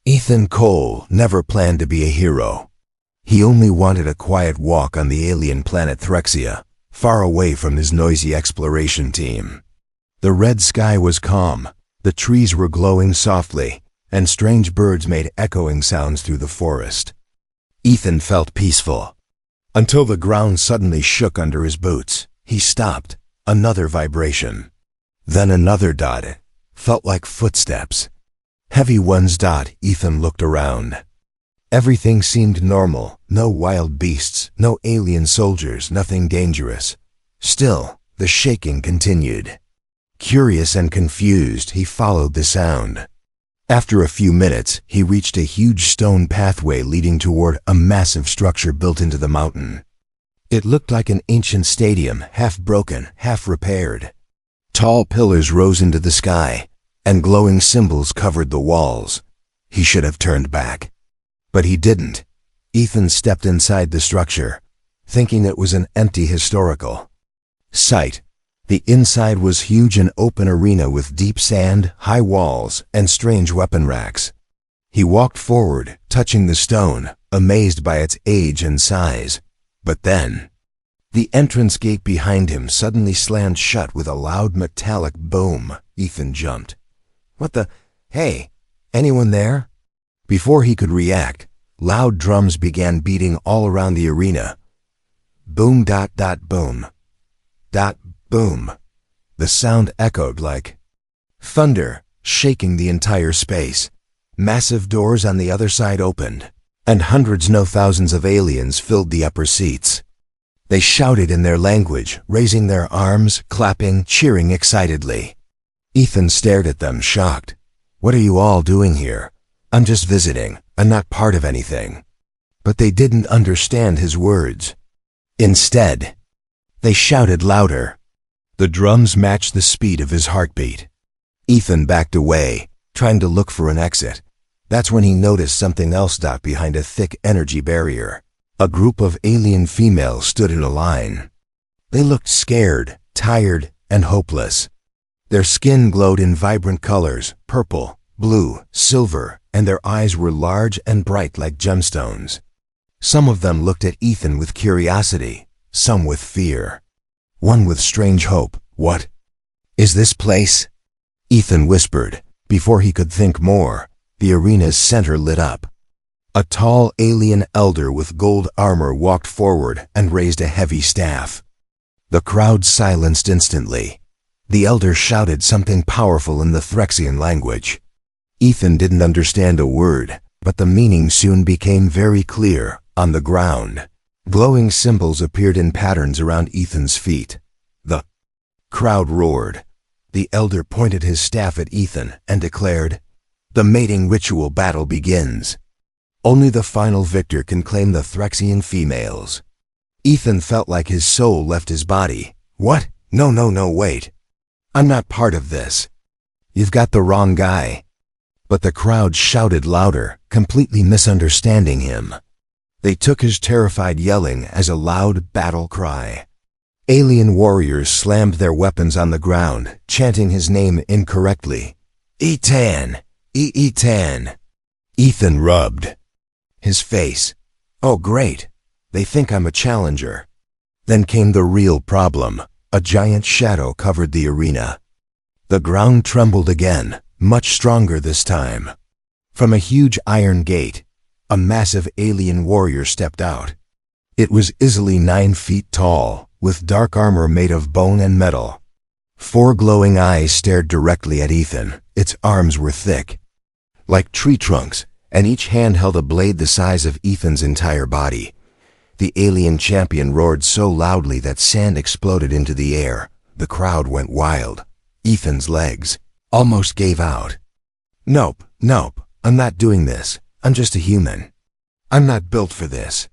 Ethan Cole never planned to be a hero. He only wanted a quiet walk on the alien planet Threxia, far away from his noisy exploration team. The red sky was calm, the trees were glowing softly, and strange birds made echoing sounds through the forest. Ethan felt peaceful, until the ground suddenly shook under his boots. He stopped. Another vibration. Then another dot. It felt like footsteps. Heavy ones. Ethan looked around. Everything seemed normal. No wild beasts, no alien soldiers, nothing dangerous. Still, the shaking continued. Curious and confused, he followed the sound. After a few minutes, he reached a huge stone pathway leading toward a massive structure built into the mountain. It looked like an ancient stadium, half broken, half repaired. Tall pillars rose into the sky, and glowing symbols covered the walls. He should have turned back. But he didn't. Ethan stepped inside the structure, thinking it was an empty historical site. The inside was huge, an open arena with deep sand, high walls, and strange weapon racks. He walked forward, touching the stone, amazed by its age and size. But then, the entrance gate behind him suddenly slammed shut with a loud metallic boom. Ethan jumped. What the? Hey, anyone there? Before he could react, loud drums began beating all around the arena. Boom. Boom. Boom. The sound echoed like thunder, shaking the entire space. Massive doors on the other side opened, and hundreds, no thousands of aliens filled the upper seats. They shouted in their language, raising their arms, clapping, cheering excitedly. Ethan stared at them, shocked. What are you all doing here? I'm just visiting. I'm not part of anything. But they didn't understand his words. Instead, they shouted louder. The drums matched the speed of his heartbeat. Ethan backed away, trying to look for an exit. That's when he noticed something else behind a thick energy barrier. A group of alien females stood in a line. They looked scared, tired, and hopeless. Their skin glowed in vibrant colors, purple, blue, silver, and their eyes were large and bright like gemstones. Some of them looked at Ethan with curiosity, some with fear. One with strange hope. What is this place? Ethan whispered. Before he could think more, the arena's center lit up. A tall alien elder with gold armor walked forward and raised a heavy staff. The crowd silenced instantly. The elder shouted something powerful in the Threxian language. Ethan didn't understand a word, but the meaning soon became very clear. On the ground, glowing symbols appeared in patterns around Ethan's feet. The crowd roared. The elder pointed his staff at Ethan and declared, "The mating ritual battle begins. Only the final victor can claim the Threxian females." Ethan felt like his soul left his body. What? No, wait. I'm not part of this. You've got the wrong guy. But the crowd shouted louder, completely misunderstanding him. They took his terrified yelling as a loud battle cry. Alien warriors slammed their weapons on the ground, chanting his name incorrectly. Ethan! Ethan! Ethan rubbed his face. Oh great, they think I'm a challenger. Then came the real problem. A giant shadow covered the arena. The ground trembled again, much stronger this time. From a huge iron gate, a massive alien warrior stepped out. It was easily 9 feet tall, with dark armor made of bone and metal. 4 glowing eyes stared directly at Ethan. Its arms were thick, like tree trunks, and each hand held a blade the size of Ethan's entire body. The alien champion roared so loudly that sand exploded into the air. The crowd went wild. Ethan's legs almost gave out. Nope, I'm not doing this. I'm just a human. I'm not built for this.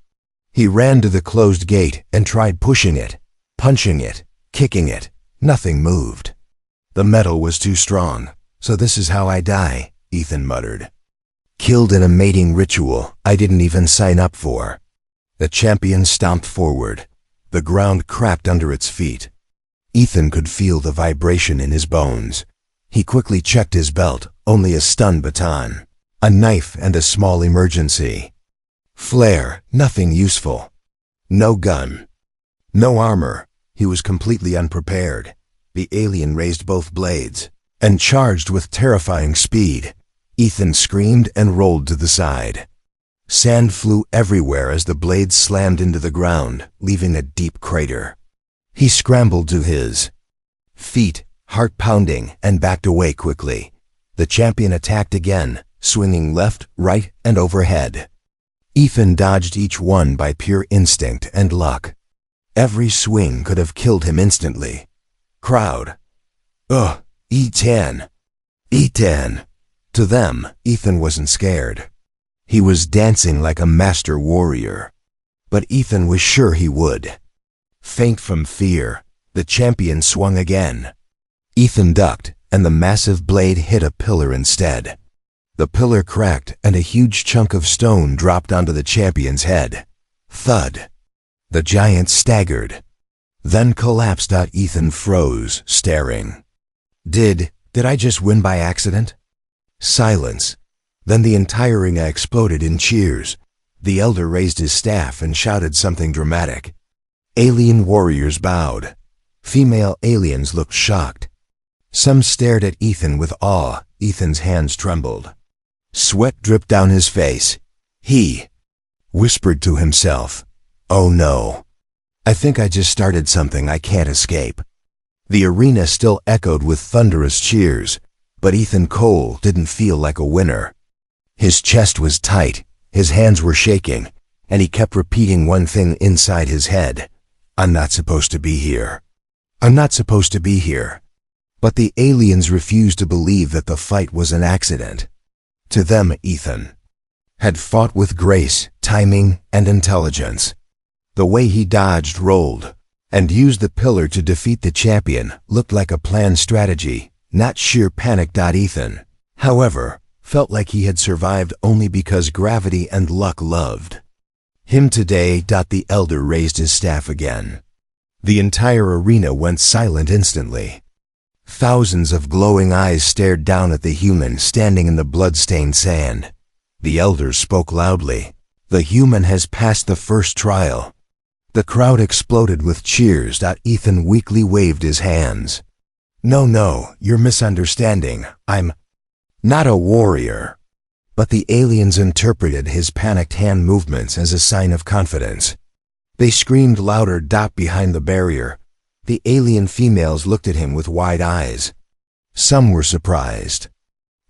He ran to the closed gate and tried pushing it, punching it, kicking it. Nothing moved. The metal was too strong. So this is how I die, Ethan muttered. Killed in a mating ritual I didn't even sign up for. The champion stomped forward. The ground cracked under its feet. Ethan could feel the vibration in his bones. He quickly checked his belt, only a stun baton. A knife and a small emergency. Flare, nothing useful. No gun. No armor. He was completely unprepared. The alien raised both blades and charged with terrifying speed. Ethan screamed and rolled to the side. Sand flew everywhere as the blades slammed into the ground, leaving a deep crater. He scrambled to his feet, heart pounding, and backed away quickly. The champion attacked again, swinging left, right, and overhead. Ethan dodged each one by pure instinct and luck. Every swing could have killed him instantly. Crowd. Ugh, Ethan. Ethan. To them, Ethan wasn't scared. He was dancing like a master warrior. But Ethan was sure he would. Faint from fear, the champion swung again. Ethan ducked, and the massive blade hit a pillar instead. The pillar cracked, and a huge chunk of stone dropped onto the champion's head. Thud. The giant staggered, then collapsed. Ethan froze, staring. Did I just win by accident? Silence. Then the entire arena exploded in cheers. The elder raised his staff and shouted something dramatic. Alien warriors bowed. Female aliens looked shocked. Some stared at Ethan with awe. Ethan's hands trembled. Sweat dripped down his face. He whispered to himself, "Oh no. I think I just started something I can't escape." The arena still echoed with thunderous cheers, but Ethan Cole didn't feel like a winner. His chest was tight, his hands were shaking, and he kept repeating one thing inside his head. "I'm not supposed to be here. I'm not supposed to be here." But the aliens refused to believe that the fight was an accident. To them, Ethan had fought with grace, timing, and intelligence. The way he dodged, rolled, and used the pillar to defeat the champion looked like a planned strategy, not sheer panic. Ethan, however, felt like he had survived only because gravity and luck loved him today. The elder raised his staff again. The entire arena went silent instantly. Thousands of glowing eyes stared down at the human standing in the blood-stained sand. The elder spoke loudly. "The human has passed the first trial." The crowd exploded with cheers. Ethan weakly waved his hands. No, you're misunderstanding. I'm not a warrior." But the aliens interpreted his panicked hand movements as a sign of confidence. They screamed louder. Behind the barrier, the alien females looked at him with wide eyes. Some were surprised,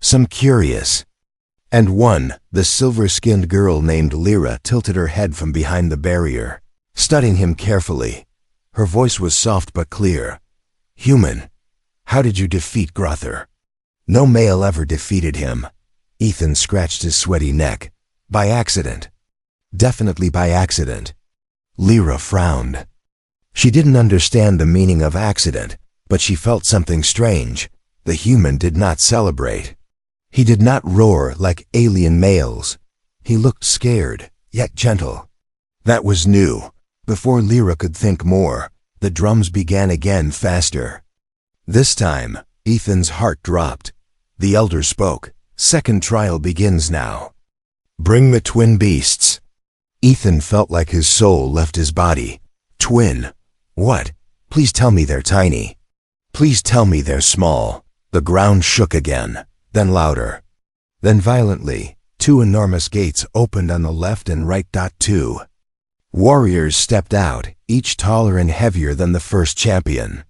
some curious, and one, the silver-skinned girl named Lyra, tilted her head from behind the barrier, studying him carefully. Her voice was soft but clear. "Human, how did you defeat Grother?" "No male ever defeated him." Ethan scratched his sweaty neck. "By accident. Definitely by accident." Lyra frowned. She didn't understand the meaning of accident, but she felt something strange. The human did not celebrate. He did not roar like alien males. He looked scared, yet gentle. That was new. Before Lyra could think more, the drums began again, faster. This time, Ethan's heart dropped. The elder spoke. "Second trial begins now. Bring the twin beasts." Ethan felt like his soul left his body. Twin? What? Please tell me they're tiny. Please tell me they're small. The ground shook again, then louder. Then violently, two enormous gates opened on the left and right. Two warriors stepped out, each taller and heavier than the first champion.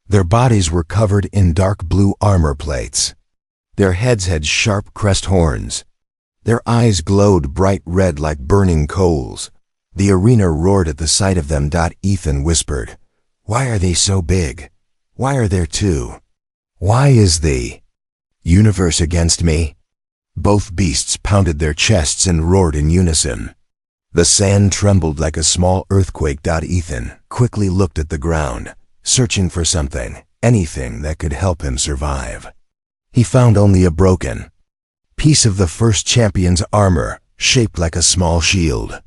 Their bodies were covered in dark blue armor plates. Their heads had sharp crest horns. Their eyes glowed bright red like burning coals. The arena roared at the sight of them. Ethan whispered, "Why are they so big? Why are there two? Why is the universe against me?" Both beasts pounded their chests and roared in unison. The sand trembled like a small earthquake. Ethan quickly looked at the ground, searching for something, anything that could help him survive. He found only a broken piece of the first champion's armor, shaped like a small shield.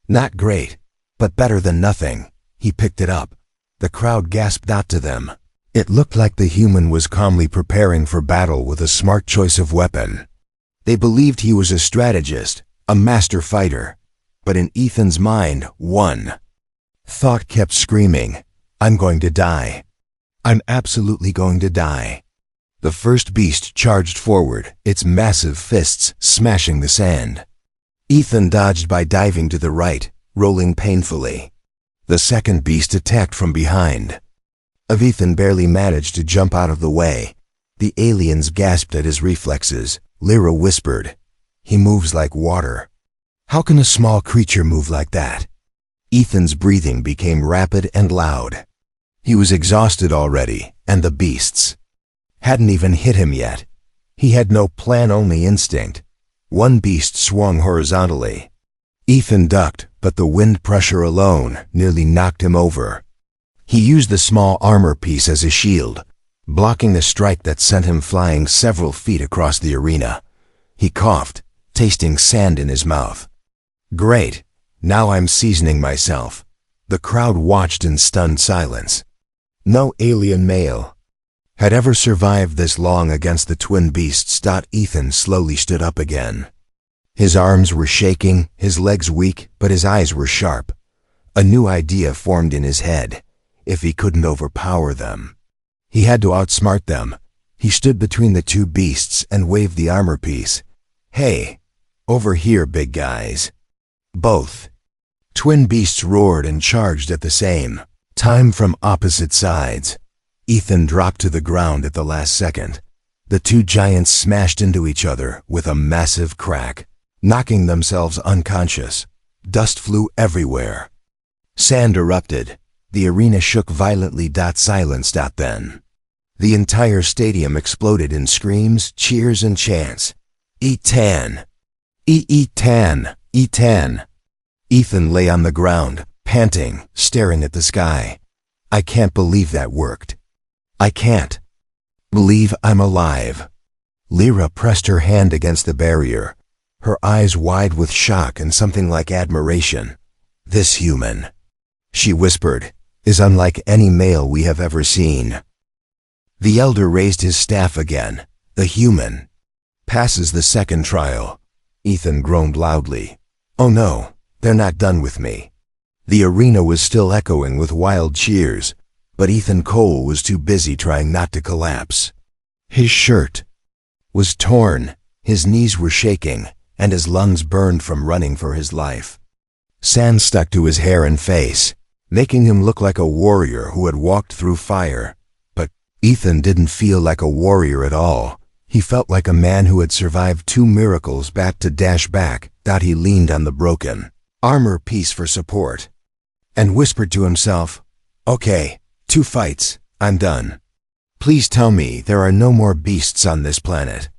Not great, but better than nothing. He picked it up. The crowd gasped out to them. It looked like the human was calmly preparing for battle with a smart choice of weapon. They believed he was a strategist, a master fighter. But in Ethan's mind, one thought kept screaming, "I'm going to die. I'm absolutely going to die." The first beast charged forward, its massive fists smashing the sand. Ethan dodged by diving to the right, rolling painfully. The second beast attacked from behind. Ethan barely managed to jump out of the way. The aliens gasped at his reflexes. Lyra whispered, "He moves like water. How can a small creature move like that?" Ethan's breathing became rapid and loud. He was exhausted already, and the beasts hadn't even hit him yet. He had no plan, only instinct. One beast swung horizontally. Ethan ducked, but the wind pressure alone nearly knocked him over. He used the small armor piece as a shield, blocking the strike that sent him flying several feet across the arena. He coughed, tasting sand in his mouth. "Great, now I'm seasoning myself." The crowd watched in stunned silence. No alien male had ever survived this long against the twin beasts. Ethan slowly stood up again. His arms were shaking, his legs weak, but his eyes were sharp. A new idea formed in his head. If he couldn't overpower them, he had to outsmart them. He stood between the two beasts and waved the armor piece. "Hey, over here, big guys." Both twin beasts roared and charged at the same time from opposite sides. Ethan dropped to the ground at the last second. The two giants smashed into each other with a massive crack, knocking themselves unconscious. Dust flew everywhere. Sand erupted. The arena shook violently. Silence. Then the entire stadium exploded in screams, cheers, and chants. "Ethan! Ethan! Ethan!" Ethan lay on the ground, panting, staring at the sky. "I can't believe that worked. I can't believe I'm alive." Lyra pressed her hand against the barrier, her eyes wide with shock and something like admiration. "This human," she whispered, "is unlike any male we have ever seen." The elder raised his staff again. "The human passes the second trial." Ethan groaned loudly. "Oh no, they're not done with me." The arena was still echoing with wild cheers, but Ethan Cole was too busy trying not to collapse. His shirt was torn, his knees were shaking, and his lungs burned from running for his life. Sand stuck to his hair and face, making him look like a warrior who had walked through fire. But Ethan didn't feel like a warrior at all. He felt like a man who had survived two miracles back. He leaned on the broken armor piece for support and whispered to himself, "Okay, 2 fights, I'm done. Please tell me there are no more beasts on this planet."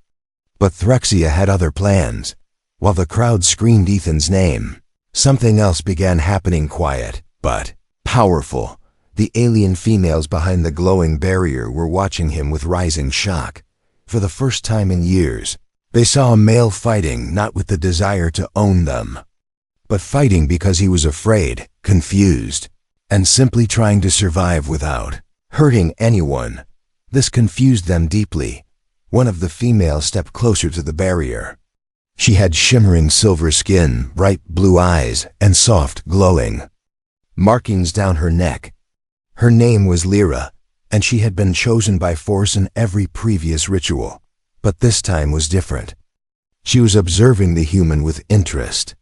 But Threxia had other plans. While the crowd screamed Ethan's name, something else began happening. Quiet, but powerful. The alien females behind the glowing barrier were watching him with rising shock. For the first time in years, they saw a male fighting not with the desire to own them, but fighting because he was afraid, confused, and simply trying to survive without hurting anyone. This confused them deeply. One of the females stepped closer to the barrier. She had shimmering silver skin, bright blue eyes, and soft, glowing markings down her neck. Her name was Lyra, and she had been chosen by force in every previous ritual. But this time was different. She was observing the human with interest,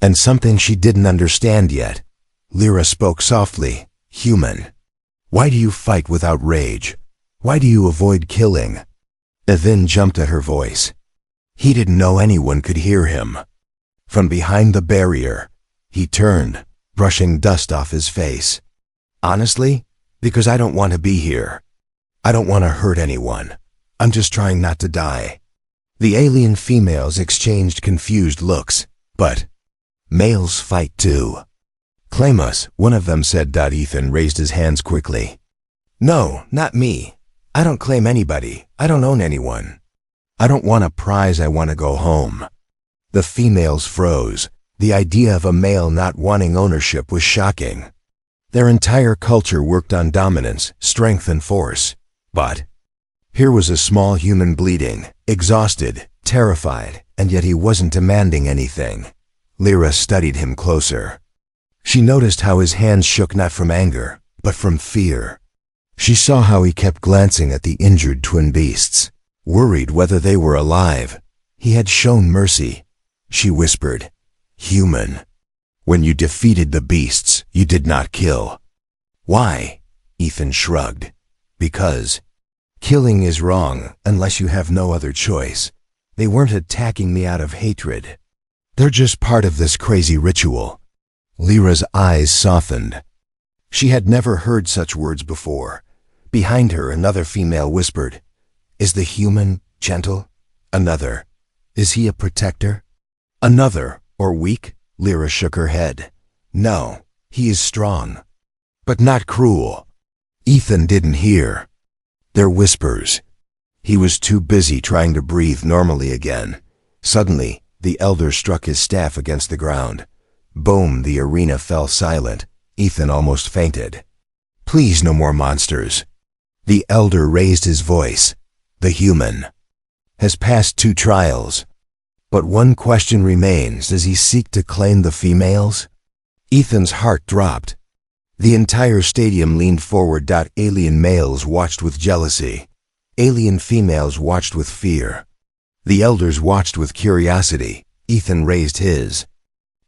and something she didn't understand yet. Lyra spoke softly. "Human, why do you fight without rage? Why do you avoid killing?" Ethan jumped at her voice. He didn't know anyone could hear him. From behind the barrier, he turned, brushing dust off his face. "Honestly, because I don't want to be here. I don't want to hurt anyone. I'm just trying not to die." The alien females exchanged confused looks. "But males fight too." "Claim us," one of them said. Ethan raised his hands quickly. "No, not me. I don't claim anybody. I don't own anyone. I don't want a prize. I want to go home." The females froze. The idea of a male not wanting ownership was shocking. Their entire culture worked on dominance, strength, and force. But Here was a small human bleeding, exhausted, terrified, and yet he wasn't demanding anything. Lyra studied him closer. She noticed how his hands shook not from anger, but from fear. She saw how he kept glancing at the injured twin beasts, worried whether they were alive. He had shown mercy. She whispered, "Human. When you defeated the beasts, you did not kill." "Why?" Ethan shrugged. "Because killing is wrong unless you have no other choice. They weren't attacking me out of hatred. They're just part of this crazy ritual." Lyra's eyes softened. She had never heard such words before. Behind her, another female whispered, "Is the human gentle?" Another, "Is he a protector?" Another, "Or weak?" Lyra shook her head. "No, he is strong, but not cruel." Ethan didn't hear their whispers. He was too busy trying to breathe normally again. Suddenly, the elder struck his staff against the ground. Boom, the arena fell silent. Ethan almost fainted. "Please, no more monsters." The elder raised his voice. "The human has passed 2 trials. But one question remains. Does he seek to claim the females?" Ethan's heart dropped. The entire stadium leaned forward. Alien males watched with jealousy. Alien females watched with fear. The elders watched with curiosity. Ethan raised his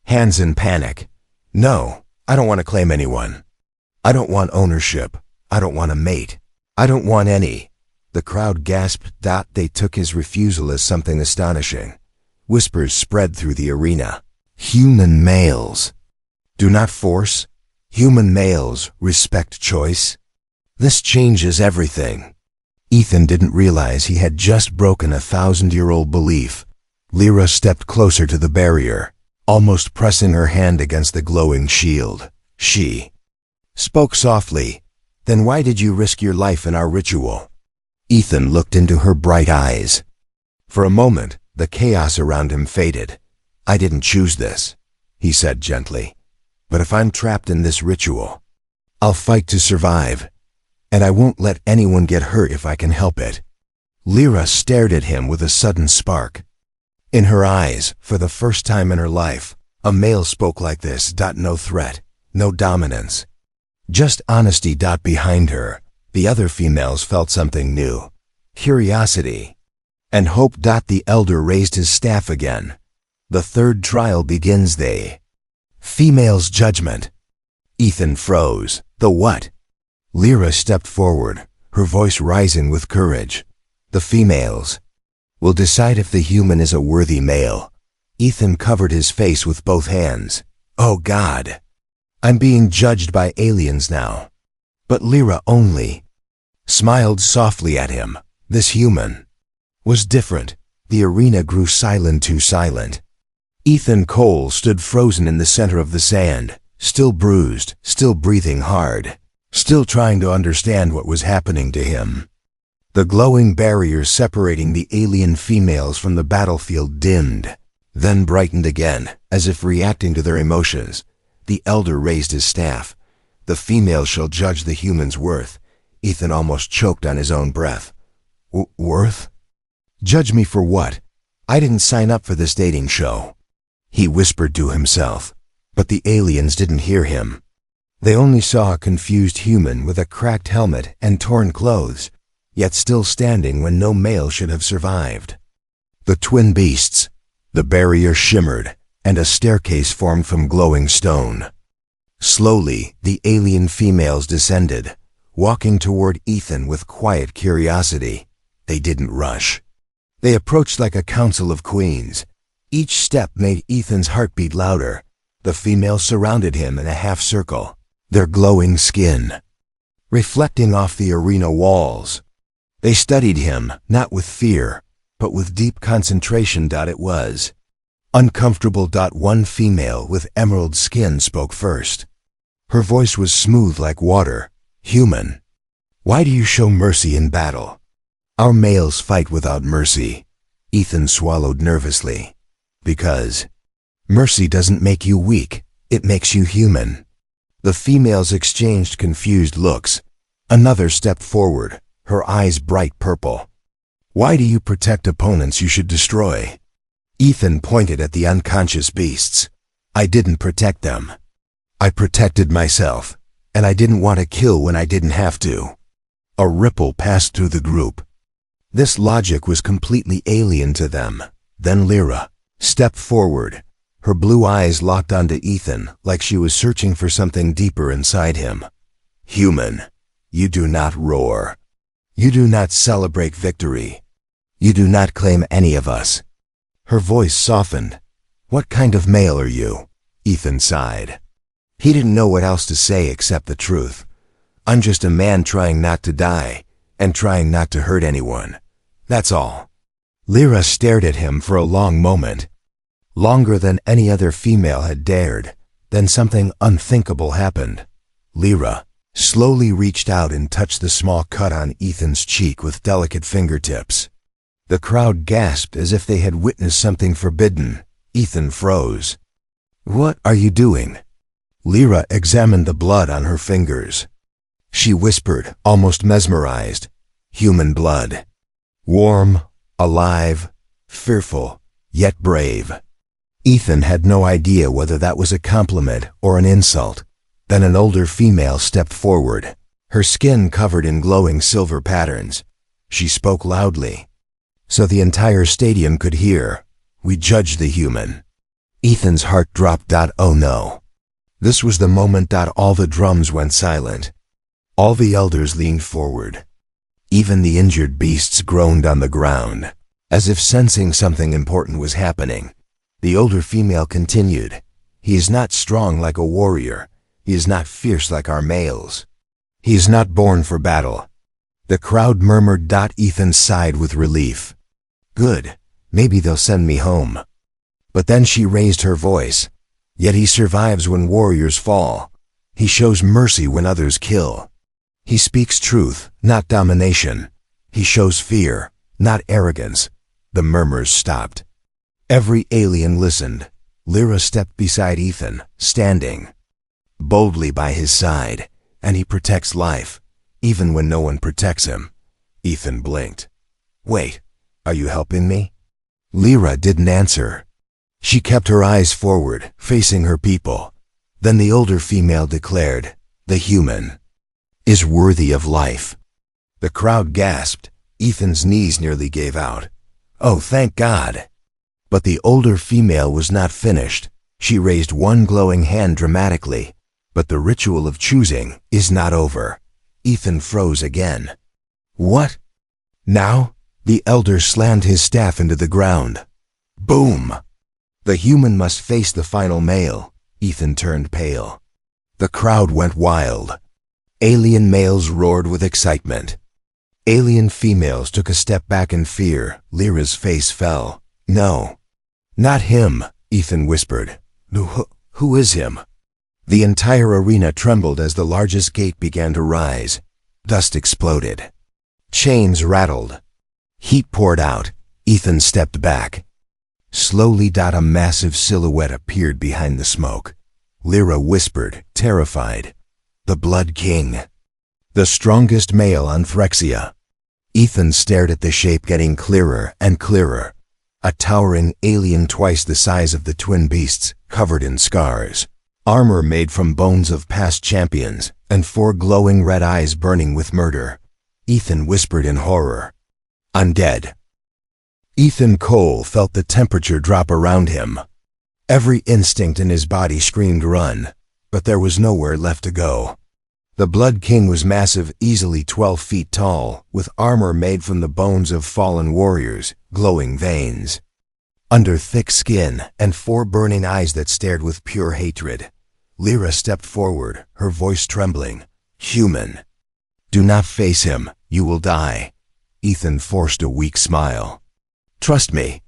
hands in panic. "No, I don't want to claim anyone. I don't want ownership. I don't want a mate. I don't want any." The crowd gasped. They took his refusal as something astonishing. Whispers spread through the arena. "Human males do not force. Human males respect choice. This changes everything." Ethan didn't realize he had just broken a 1,000-year-old belief. Lyra stepped closer to the barrier, almost pressing her hand against the glowing shield. She spoke softly, "Then why did you risk your life in our ritual?" Ethan looked into her bright eyes. For a moment, the chaos around him faded. "I didn't choose this," he said gently. "But if I'm trapped in this ritual, I'll fight to survive. And I won't let anyone get hurt if I can help it." Lyra stared at him with a sudden spark. In her eyes, for the first time in her life, a male spoke like this. No threat, no dominance, just honesty. Behind her, the other females felt something new, curiosity and hope. The elder raised his staff again. "The 3rd trial begins. The female's judgment." Ethan froze. "The what?" Lyra stepped forward, her voice rising with courage. "The females will decide if the human is a worthy male." Ethan covered his face with both hands. "Oh God, I'm being judged by aliens now." But Lyra only smiled softly at him. This human was different. The arena grew silent, too silent. Ethan Cole stood frozen in the center of the sand, still bruised, still breathing hard, still trying to understand what was happening to him. The glowing barrier separating the alien females from the battlefield dimmed, then brightened again, as if reacting to their emotions. The elder raised his staff. "The females shall judge the human's worth." Ethan almost choked on his own breath. Worth? Judge me for what? I didn't sign up for this dating show," he whispered to himself. But the aliens didn't hear him. They only saw a confused human with a cracked helmet and torn clothes, yet still standing when no male should have survived. The twin beasts. The barrier shimmered, and a staircase formed from glowing stone. Slowly, the alien females descended, walking toward Ethan with quiet curiosity. They didn't rush. They approached like a council of queens. Each step made Ethan's heartbeat louder. The females surrounded him in a half circle, their glowing skin reflecting off the arena walls. They studied him, not with fear, but with deep concentration. It was uncomfortable. One female with emerald skin spoke first. Her voice was smooth like water. "Human, why do you show mercy in battle? Our males fight without mercy." Ethan swallowed nervously. "Because mercy doesn't make you weak, it makes you human." The females exchanged confused looks. Another stepped forward, her eyes bright purple. "Why do you protect opponents you should destroy?" Ethan pointed at the unconscious beasts. "I didn't protect them. I protected myself, and I didn't want to kill when I didn't have to." A ripple passed through the group. This logic was completely alien to them. Then Lyra stepped forward. Her blue eyes locked onto Ethan like she was searching for something deeper inside him. "Human, you do not roar. You do not celebrate victory. You do not claim any of us." Her voice softened. "What kind of male are you?" Ethan sighed. He didn't know what else to say except the truth. "I'm just a man trying not to die, and trying not to hurt anyone. That's all." Lyra stared at him for a long moment. Longer than any other female had dared. Then something unthinkable happened. Lyra slowly reached out and touched the small cut on Ethan's cheek with delicate fingertips. The crowd gasped as if they had witnessed something forbidden. Ethan froze. "What are you doing?" Lyra examined the blood on her fingers. She whispered, almost mesmerized, "Human blood. Warm, alive, fearful, yet brave." Ethan had no idea whether that was a compliment or an insult. Then an older female stepped forward, her skin covered in glowing silver patterns. She spoke loudly, so the entire stadium could hear. "We judge the human." Ethan's heart dropped. Oh no. This was the moment. All the drums went silent. All the elders leaned forward. Even the injured beasts groaned on the ground, as if sensing something important was happening. The older female continued, "He is not strong like a warrior. He is not fierce like our males. He is not born for battle." The crowd murmured. Ethan sighed with relief. "Good, maybe they'll send me home." But then she raised her voice. "Yet he survives when warriors fall. He shows mercy when others kill. He speaks truth, not domination. He shows fear, not arrogance." The murmurs stopped. Every alien listened. Lyra stepped beside Ethan, standing boldly by his side, and he protects life, even when no one protects him. Ethan blinked. "Wait, are you helping me?" Lyra didn't answer. She kept her eyes forward, facing her people. Then the older female declared, "The human is worthy of life." The crowd gasped. Ethan's knees nearly gave out. "Oh, thank God." But the older female was not finished. She raised one glowing hand dramatically. "But the ritual of choosing is not over." Ethan froze again. "What?" Now, the elder slammed his staff into the ground. Boom! "The human must face the final male." Ethan turned pale. The crowd went wild. Alien males roared with excitement. Alien females took a step back in fear. Lyra's face fell. "No. Not him," Ethan whispered. Who is him?" The entire arena trembled as the largest gate began to rise. Dust exploded. Chains rattled. Heat poured out. Ethan stepped back. Slowly, a massive silhouette appeared behind the smoke. Lyra whispered, terrified, "The Blood King. The strongest male on Phyrexia." Ethan stared at the shape getting clearer and clearer. A towering alien twice the size of the twin beasts, covered in scars. Armor made from bones of past champions, and 4 glowing red eyes burning with murder. Ethan whispered in horror, "Undead." Ethan Cole felt the temperature drop around him. Every instinct in his body screamed run, but there was nowhere left to go. The Blood King was massive, easily 12 feet tall, with armor made from the bones of fallen warriors, glowing veins. Under thick skin and 4 burning eyes that stared with pure hatred. Lyra stepped forward, her voice trembling. "Human. Do not face him, you will die." Ethan forced a weak smile. "Trust me,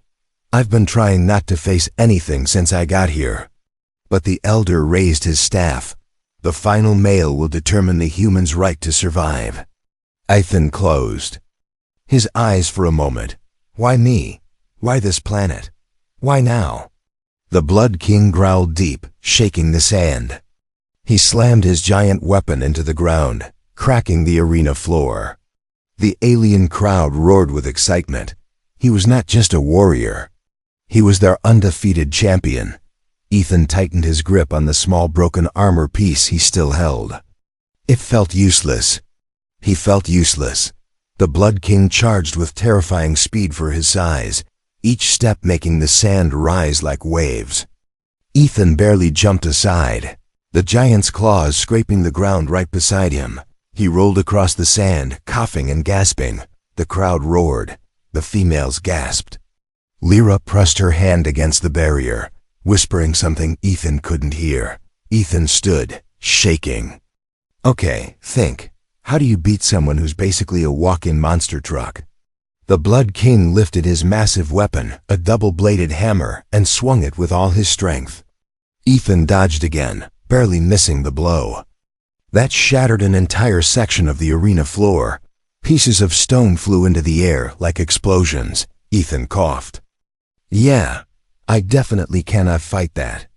I've been trying not to face anything since I got here." But the elder raised his staff. "The final male will determine the human's right to survive." Ethan closed his eyes for a moment. Why me? Why this planet? Why now? The Blood King growled deep, shaking the sand. He slammed his giant weapon into the ground, cracking the arena floor. The alien crowd roared with excitement. He was not just a warrior. He was their undefeated champion. Ethan tightened his grip on the small broken armor piece he still held. It felt useless. He felt useless. The Blood King charged with terrifying speed for his size, each step making the sand rise like waves. Ethan barely jumped aside, the giant's claws scraping the ground right beside him. He rolled across the sand, coughing and gasping. The crowd roared. The females gasped. Lyra pressed her hand against the barrier, whispering something Ethan couldn't hear. Ethan stood, shaking. Okay, think. How do you beat someone who's basically a walk-in monster truck? The Blood King lifted his massive weapon, a double-bladed hammer, and swung it with all his strength. Ethan dodged again, barely missing the blow. That shattered an entire section of the arena floor. Pieces of stone flew into the air like explosions. Ethan coughed. Yeah, I definitely cannot fight that.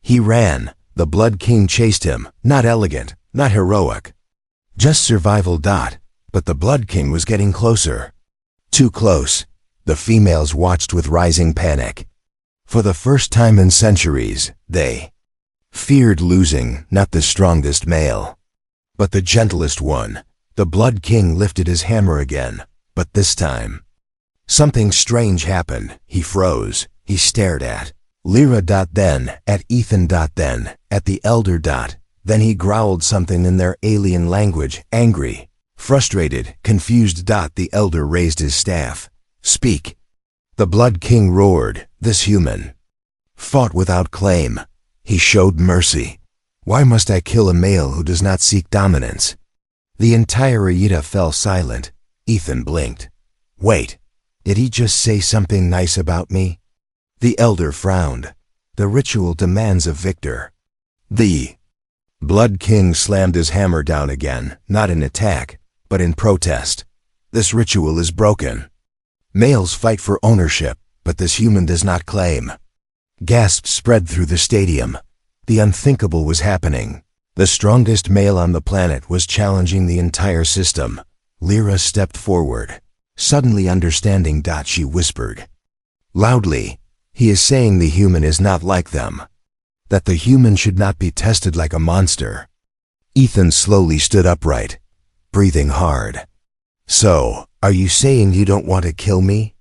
He ran. The Blood King chased him, not elegant, not heroic. Just survival. But the Blood King was getting closer. Too close. The females watched with rising panic. For the first time in centuries, they feared losing not the strongest male, but the gentlest one. The Blood King lifted his hammer again, but this time, something strange happened. He froze. He stared at Lyra. Then at Ethan. Then at the Elder. Then he growled something in their alien language, angry, frustrated, confused. The Elder raised his staff. Speak. The Blood King roared. This human fought without claim. He showed mercy. Why must I kill a male who does not seek dominance? The entire arena fell silent. Ethan blinked. Wait, did he just say something nice about me? The Elder frowned. The ritual demands a victor. The Blood King slammed his hammer down again, not in attack, but in protest. This ritual is broken. Males fight for ownership, but this human does not claim. Gasps spread through the stadium. The unthinkable was happening. The strongest male on the planet was challenging the entire system. Lyra stepped forward, suddenly understanding. She whispered loudly, he is saying the human is not like them. That the human should not be tested like a monster. Ethan slowly stood upright, breathing hard. So, are you saying you don't want to kill me?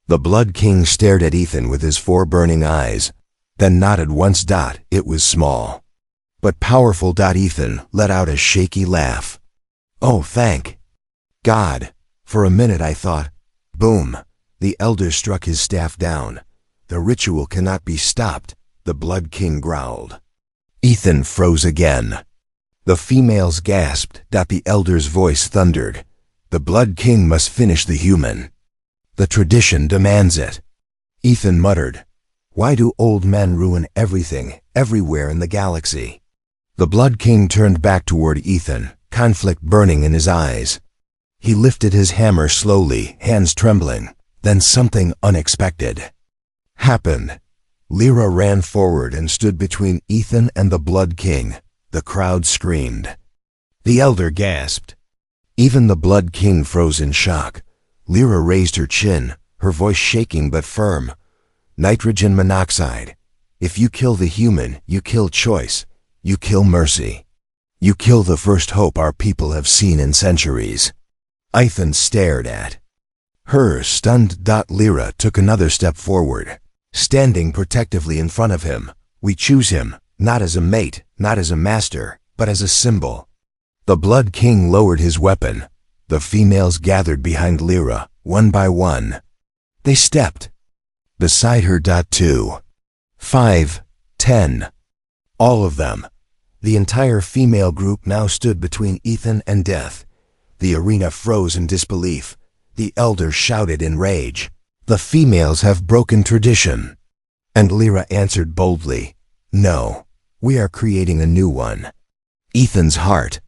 The Blood King stared at Ethan with his 4 burning eyes, then nodded once. It was small, but powerful. Ethan let out a shaky laugh. Oh, thank God. For a minute I thought. Boom. The Elder struck his staff down. The ritual cannot be stopped. The Blood King growled. Ethan froze again. The females gasped. The Elder's voice thundered. The Blood King must finish the human. The tradition demands it. Ethan muttered. Why do old men ruin everything, everywhere in the galaxy? The Blood King turned back toward Ethan, conflict burning in his eyes. He lifted his hammer slowly, hands trembling. Then something unexpected happened. Lyra ran forward and stood between Ethan and the Blood King. The crowd screamed. The Elder gasped. Even the Blood King froze in shock. Lyra raised her chin, her voice shaking but firm. Nitrogen monoxide. If you kill the human, you kill choice. You kill mercy. You kill the first hope our people have seen in centuries. Ethan stared at her, stunned. Lyra took another step forward, standing protectively in front of him. We choose him, not as a mate, not as a master, but as a symbol. The Blood King lowered his weapon. The females gathered behind Lyra, one by one. They stepped beside her. 2, 5, 10. All of them. The entire female group now stood between Ethan and death. The arena froze in disbelief. The Elder shouted in rage. The females have broken tradition. And Lyra answered boldly, no, we are creating a new one. Ethan's heart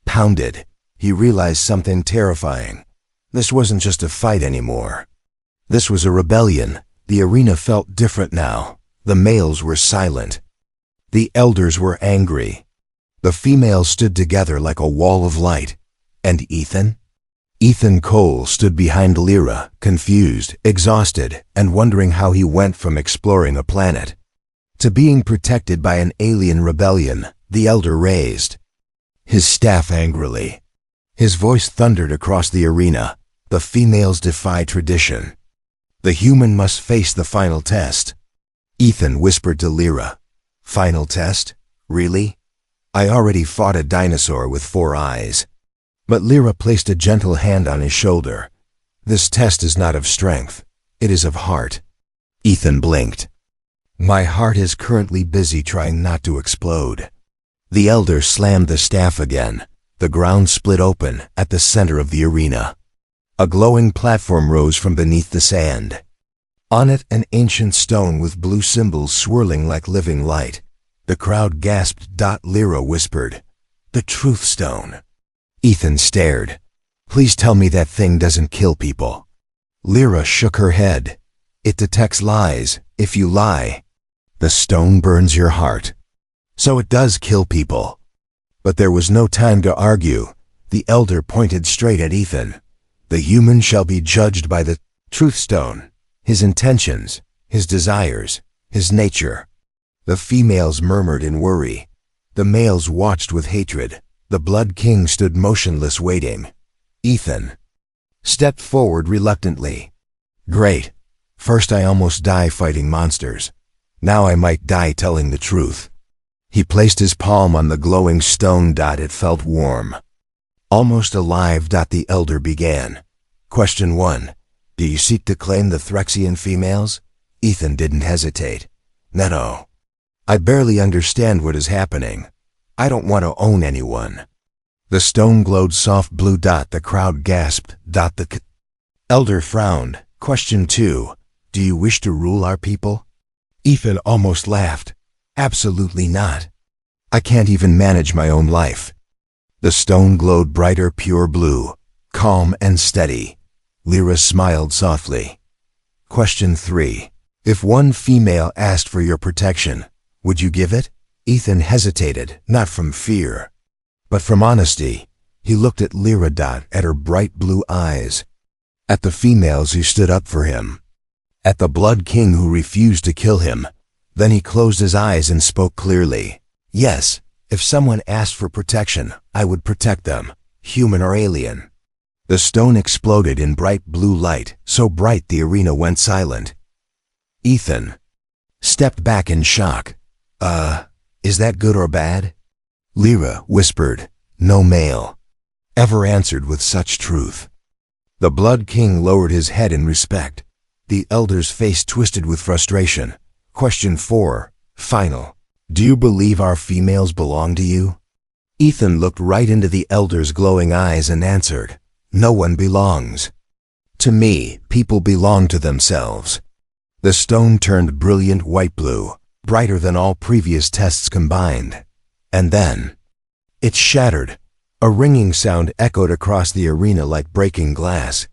pounded. He realized something terrifying. This wasn't just a fight anymore. This was a rebellion. The arena felt different now. The males were silent. The elders were angry. The females stood together like a wall of light. And Ethan? Ethan Cole stood behind Lyra, confused, exhausted, and wondering how he went from exploring a planet to being protected by an alien rebellion. The elder raised his staff angrily. His voice thundered across the arena. The females defy tradition. The human must face the final test. Ethan whispered to Lyra, "Final test? Really? I already fought a dinosaur with 4 eyes." But Lyra placed a gentle hand on his shoulder. "This test is not of strength. It is of heart." Ethan blinked. "My heart is currently busy trying not to explode." The elder slammed the staff again. The ground split open at the center of the arena. A glowing platform rose from beneath the sand. On it, an ancient stone with blue symbols swirling like living light. The crowd gasped. Lyra whispered, "The Truth Stone." Ethan stared. "Please tell me that thing doesn't kill people." Lyra shook her head. "It detects lies. If you lie, the stone burns your heart. So it does kill people." But there was no time to argue. The elder pointed straight at Ethan. "The human shall be judged by the Truth Stone, his intentions, his desires, his nature." The females murmured in worry. The males watched with hatred. The Blood King stood motionless, waiting. Ethan stepped forward reluctantly. "Great. First I almost die fighting monsters. Now I might die telling the truth." He placed his palm on the glowing stone. It felt warm. "Almost alive." The elder began. "Question 1. Do you seek to claim the Threxian females?" Ethan didn't hesitate. "No. I barely understand what is happening. I don't want to own anyone." The stone glowed soft blue. The crowd gasped. The elder frowned. "Question 2. Do you wish to rule our people?" Ethan almost laughed. "Absolutely not. I can't even manage my own life." The stone glowed brighter, pure blue, calm and steady. Lyra smiled softly. "Question 3. If one female asked for your protection, would you give it?" Ethan hesitated, not from fear, but from honesty. He looked at Lyra. At her bright blue eyes, at the females who stood up for him, at the Blood King who refused to kill him. Then he closed his eyes and spoke clearly. "Yes, if someone asked for protection, I would protect them, human or alien." The stone exploded in bright blue light, so bright the arena went silent. Ethan stepped back in shock. Is that good or bad?" Lyra whispered. "No male ever answered with such truth." The Blood King lowered his head in respect. The elder's face twisted with frustration. Question 4. Final. Do you believe our females belong to you? Ethan looked right into the elder's glowing eyes and answered, "No one belongs. To me, people belong to themselves." The stone turned brilliant white-blue, brighter than all previous tests combined. And then it shattered. A ringing sound echoed across the arena like breaking glass.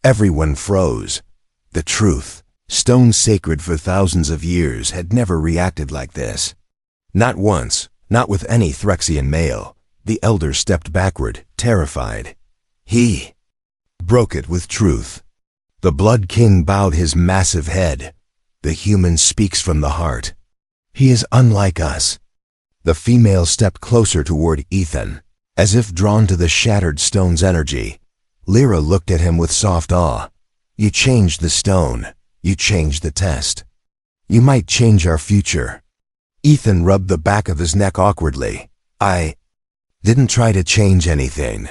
Everyone froze. The truth, stone sacred for thousands of years, had never reacted like this. Not once, not with any Threxian male. The elder stepped backward, terrified. He broke it with truth. The Blood King bowed his massive head. The human speaks from the heart. He is unlike us. The female stepped closer toward Ethan, as if drawn to the shattered stone's energy. Lyra looked at him with soft awe. "You changed the stone. You changed the test. You might change our future." Ethan rubbed the back of his neck awkwardly. "I didn't try to change anything."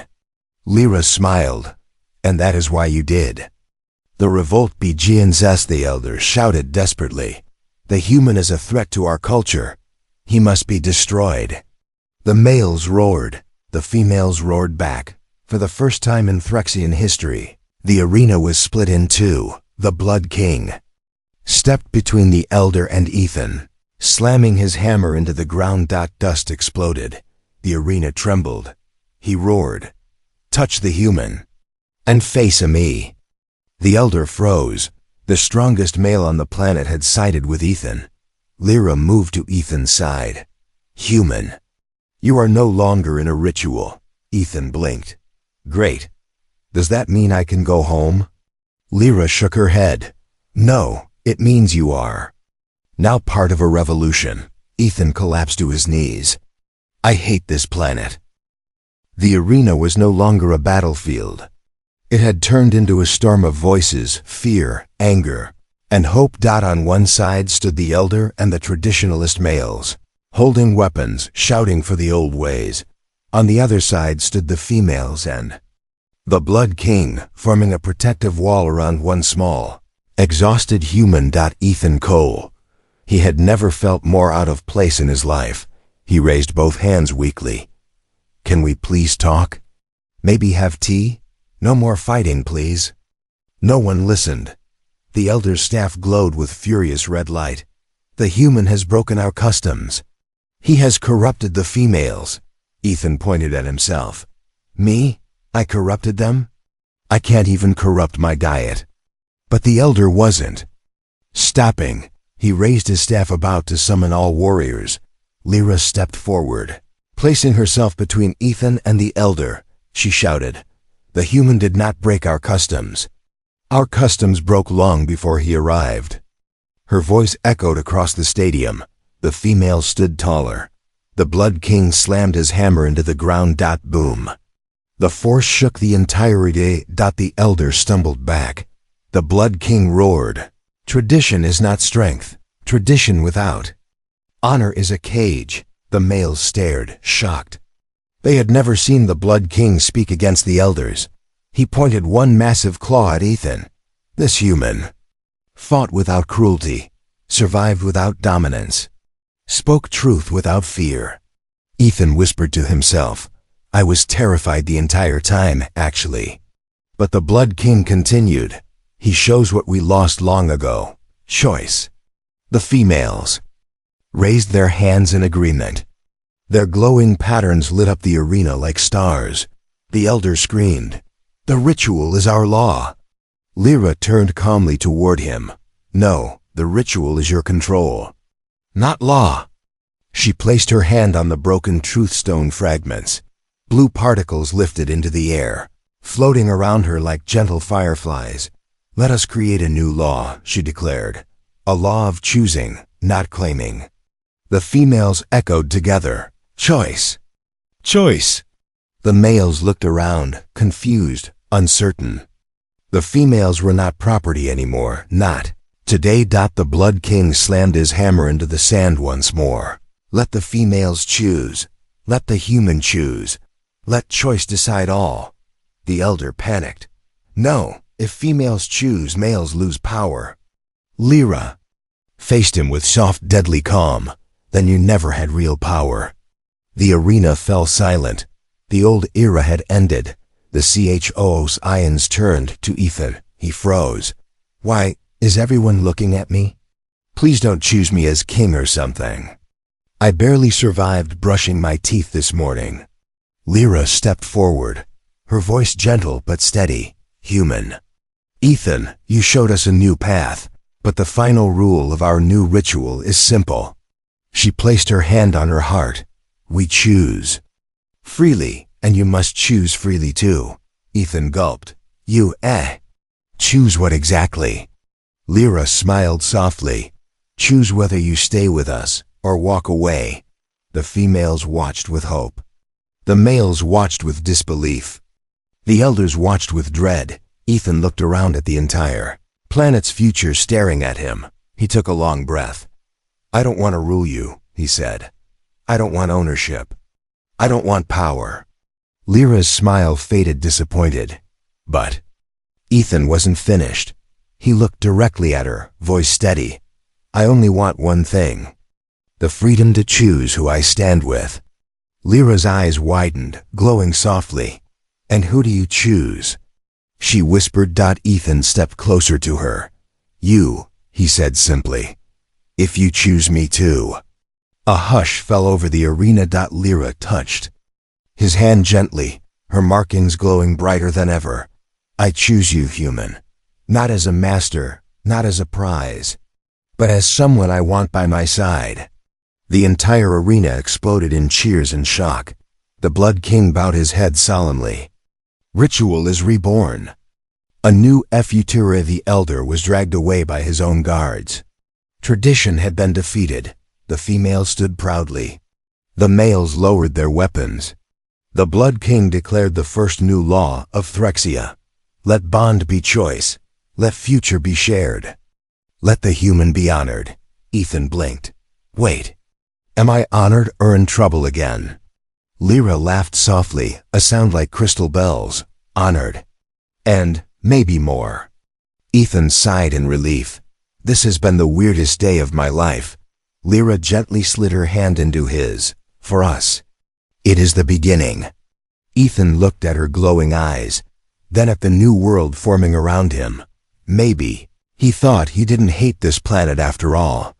Lyra smiled. "And that is why you did." "The revolt begins," the elder shouted desperately. "The human is a threat to our culture. He must be destroyed." The males roared. The females roared back. For the first time in Threxian history, the arena was split in two. The Blood King stepped between the elder and Ethan, slamming his hammer into the ground. Dust exploded. The arena trembled. He roared, "Touch the human, and face me." The elder froze. The strongest male on the planet had sided with Ethan. Lyra moved to Ethan's side. "Human, you are no longer in a ritual." Ethan blinked. "Great. Does that mean I can go home? Lyra shook her head. No, it means you are now part of a revolution. Ethan collapsed to his knees. I hate this planet. The arena was no longer a battlefield. It had turned into a storm of voices, fear, anger, and hope. On one side stood the elder and the traditionalist males, holding weapons, shouting for the old ways. On the other side stood the females and the Blood King, forming a protective wall around one small, exhausted human. Ethan Cole. He had never felt more out of place in his life. He raised both hands weakly. Can we please talk? Maybe have tea? No more fighting, please. No one listened. The elder's staff glowed with furious red light. The human has broken our customs. He has corrupted the females. Ethan pointed at himself. Me? I corrupted them? I can't even corrupt my diet. But the elder wasn't. Stopping, he raised his staff about to summon all warriors. Lyra stepped forward. Placing herself between Ethan and the elder, she shouted, "The human did not break our customs. Our customs broke long before he arrived." Her voice echoed across the stadium. The female stood taller. The Blood King slammed his hammer into the ground. Boom. The force shook the entirety. The elder stumbled back. The Blood King roared, "Tradition is not strength. Tradition without honor is a cage." The males stared, shocked. They had never seen the Blood King speak against the elders. He pointed one massive claw at Ethan. This human fought without cruelty, survived without dominance, spoke truth without fear. Ethan whispered to himself, "I was terrified the entire time, actually." But the Blood King continued, "He shows what we lost long ago, choice." The females raised their hands in agreement. Their glowing patterns lit up the arena like stars. The elder screamed, "The ritual is our law." Lyra turned calmly toward him. "No, the ritual is your control, not law." She placed her hand on the broken truth stone fragments. Blue particles lifted into the air, floating around her like gentle fireflies. "Let us create a new law," she declared. "A law of choosing, not claiming." The females echoed together, "Choice! Choice!" The males looked around, confused, uncertain. The females were not property anymore, not today. The Blood King slammed his hammer into the sand once more. "Let the females choose. Let the human choose. Let choice decide all." The elder panicked. "No, if females choose, males lose power." Lyra faced him with soft, deadly calm. "Then you never had real power." The arena fell silent. The old era had ended. The CHO's eyes turned to Ethan. He froze. "Why, is everyone looking at me? Please don't choose me as king or something. I barely survived brushing my teeth this morning." Lyra stepped forward, her voice gentle but steady, human. "Ethan, you showed us a new path, but the final rule of our new ritual is simple." She placed her hand on her heart. "We choose freely, and you must choose freely too." Ethan gulped. "You, choose what exactly?" Lyra smiled softly. "Choose whether you stay with us or walk away." The females watched with hope. The males watched with disbelief. The elders watched with dread. Ethan looked around at the entire planet's future staring at him. He took a long breath. "I don't want to rule you," he said. "I don't want ownership. I don't want power." Lyra's smile faded, disappointed. But Ethan wasn't finished. He looked directly at her, voice steady. "I only want one thing. The freedom to choose who I stand with." Lyra's eyes widened, glowing softly. "And who do you choose?" She whispered. Ethan stepped closer to her. "You," he said simply. "If you choose me too." A hush fell over the arena. Lyra touched his hand gently, her markings glowing brighter than ever. "I choose you, human. Not as a master, not as a prize, but as someone I want by my side." The entire arena exploded in cheers and shock. The Blood King bowed his head solemnly. Ritual is reborn. A new Futura the Elder was dragged away by his own guards. Tradition had been defeated. The females stood proudly. The males lowered their weapons. The Blood King declared the first new law of Threxia. Let bond be choice. Let future be shared. Let the human be honored. Ethan blinked. Wait. Am I honored or in trouble again? Lyra laughed softly, a sound like crystal bells. Honored. And maybe more. Ethan sighed in relief. This has been the weirdest day of my life. Lyra gently slid her hand into his. For us. It is the beginning. Ethan looked at her glowing eyes, then at the new world forming around him. Maybe, he thought, he didn't hate this planet after all.